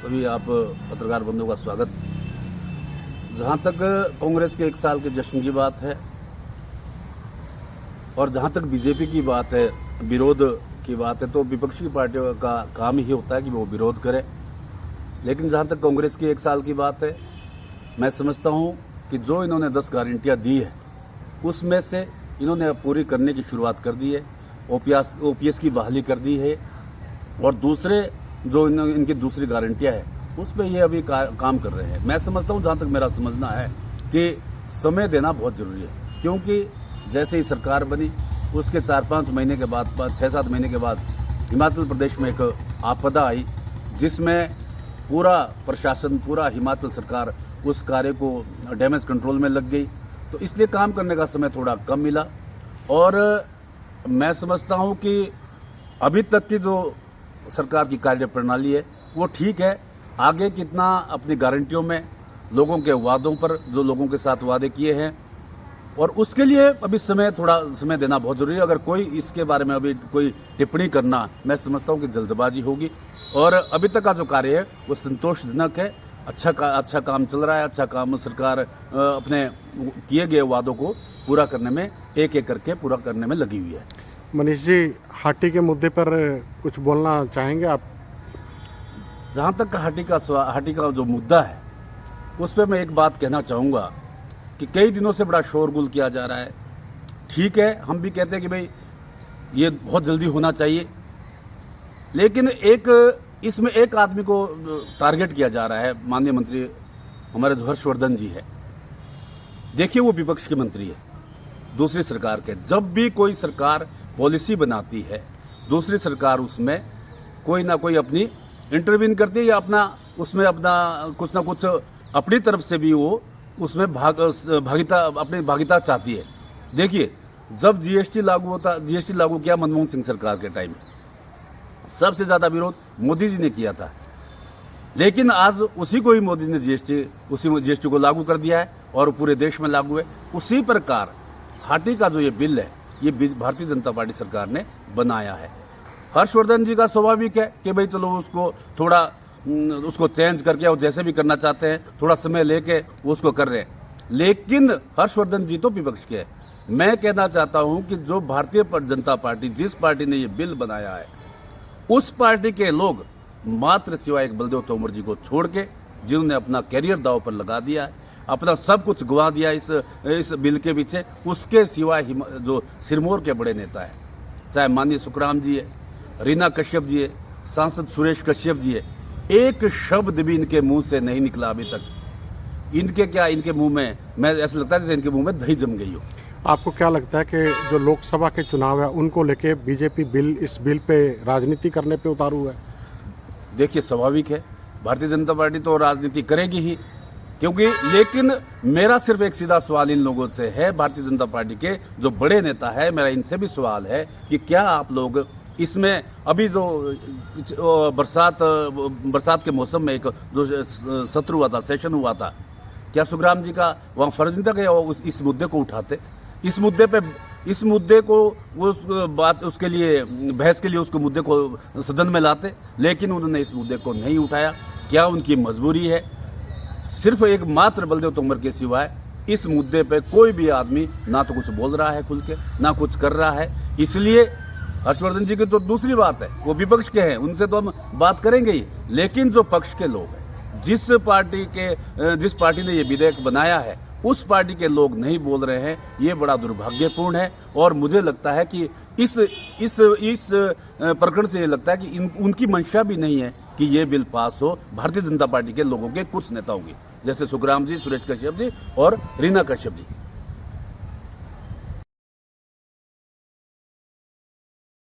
सभी आप पत्रकार बंधुओं का स्वागत। जहाँ तक कांग्रेस के 1 साल के जश्न की बात है और जहाँ तक बीजेपी की बात है, विरोध की बात है, तो विपक्षी पार्टियों का काम ही होता है कि वो विरोध करें। लेकिन जहाँ तक कांग्रेस की 1 साल की बात है, मैं समझता हूँ कि जो इन्होंने 10 गारंटियाँ दी है उसमें से इन्होंने अब पूरी करने की शुरुआत कर दी है। ओपीएस की बहाली कर दी है और दूसरे जो इनकी दूसरी गारंटियां है उस पर ये अभी काम कर रहे हैं। मैं समझता हूँ, जहाँ तक मेरा समझना है, कि समय देना बहुत ज़रूरी है, क्योंकि जैसे ही सरकार बनी उसके 4-5 महीने के बाद 6-7 महीने के बाद हिमाचल प्रदेश में एक आपदा आई, जिसमें पूरा प्रशासन, पूरा हिमाचल सरकार उस कार्य को डैमेज कंट्रोल में लग गई। तो इसलिए काम करने का समय थोड़ा कम मिला और मैं समझता हूँ कि अभी तक की जो सरकार की कार्य प्रणाली है वो ठीक है। आगे कितना अपनी गारंटियों में, लोगों के वादों पर, जो लोगों के साथ वादे किए हैं, और उसके लिए अभी थोड़ा समय देना बहुत ज़रूरी है। अगर कोई इसके बारे में अभी कोई टिप्पणी करना, मैं समझता हूँ कि जल्दबाजी होगी। और अभी तक का जो कार्य है वो संतोषजनक है। अच्छा काम चल रहा है। अच्छा काम सरकार अपने किए गए वादों को पूरा करने में, एक एक करके पूरा करने में लगी हुई है। मनीष जी, हाटी के मुद्दे पर कुछ बोलना चाहेंगे आप? जहाँ तक हाटी का जो मुद्दा है उस पर मैं एक बात कहना चाहूँगा कि कई दिनों से बड़ा शोरगुल किया जा रहा है। ठीक है, हम भी कहते हैं कि भाई ये बहुत जल्दी होना चाहिए, लेकिन इसमें एक आदमी को टारगेट किया जा रहा है। माननीय मंत्री हमारे जो हर्षवर्धन जी है, देखिए वो विपक्ष के मंत्री है दूसरी सरकार के। जब भी कोई सरकार पॉलिसी बनाती है, दूसरी सरकार उसमें कोई ना कोई अपनी इंटरवीन करती है या उसमें कुछ ना कुछ अपनी तरफ से भी वो उसमें अपनी भागीदारी चाहती है। देखिए, जब जीएसटी लागू किया मनमोहन सिंह सरकार के टाइम में, सबसे ज़्यादा विरोध मोदी जी ने किया था, लेकिन आज उसी को ही मोदी ने जीएसटी को लागू कर दिया है और पूरे देश में लागू है। उसी प्रकार हाटी का जो ये बिल है, ये भारतीय जनता पार्टी सरकार ने बनाया है। हर्षवर्धन जी का स्वाभाविक है कि भाई चलो उसको चेंज करके और जैसे भी करना चाहते हैं, थोड़ा समय लेके वो उसको कर रहे हैं। लेकिन हर्षवर्धन जी तो विपक्ष के हैं। मैं कहना चाहता हूं कि जो भारतीय जनता पार्टी, जिस पार्टी ने ये बिल बनाया है, उस पार्टी के लोग मात्र सिवाय एक बलदेव तोमर जी को छोड़ के, जिन्होंने अपना कैरियर दांव पर लगा दिया है, अपना सब कुछ गंवा दिया इस बिल के पीछे, उसके सिवाय जो सिरमौर के बड़े नेता है, चाहे माननीय सुखराम जी है, रीना कश्यप जी है, सांसद सुरेश कश्यप जी है, एक शब्द भी इनके मुंह से नहीं निकला अभी तक। इनके मुंह में, मैं ऐसा लगता है जैसे इनके मुंह में दही जम गई हो। आपको क्या लगता है कि जो लोकसभा के चुनाव है उनको लेके बीजेपी इस बिल पे राजनीति करने पे उतारू है? देखिए, स्वाभाविक है, भारतीय जनता पार्टी तो राजनीति करेगी ही, लेकिन मेरा सिर्फ एक सीधा सवाल इन लोगों से है, भारतीय जनता पार्टी के जो बड़े नेता है, मेरा इनसे भी सवाल है कि क्या आप लोग इसमें अभी जो बरसात के मौसम में एक जो सत्र हुआ था, सेशन हुआ था, क्या सुखराम जी का वहाँ फर्ज नहीं था कि वो इस मुद्दे को उठाते? इस मुद्दे को उसके लिए बहस के लिए उसको मुद्दे को सदन में लाते, लेकिन उन्होंने इस मुद्दे को नहीं उठाया। क्या उनकी मजबूरी है? सिर्फ एक मात्र बलदेव तोमर के सिवाय इस मुद्दे पे कोई भी आदमी ना तो कुछ बोल रहा है खुल के, ना कुछ कर रहा है। इसलिए हर्षवर्धन जी की तो दूसरी बात है, वो विपक्ष के हैं, उनसे तो हम बात करेंगे ही, लेकिन जो पक्ष के लोग हैं, जिस पार्टी ने ये विधेयक बनाया है, उस पार्टी के लोग नहीं बोल रहे हैं। ये बड़ा दुर्भाग्यपूर्ण है और मुझे लगता है कि इस प्रकरण से ये लगता है कि उनकी मंशा भी नहीं है कि ये बिल पास हो भारतीय जनता पार्टी के लोगों के कुछ नेताओं की, जैसे सुखराम जी, सुरेश कश्यप जी और रीना कश्यप जी।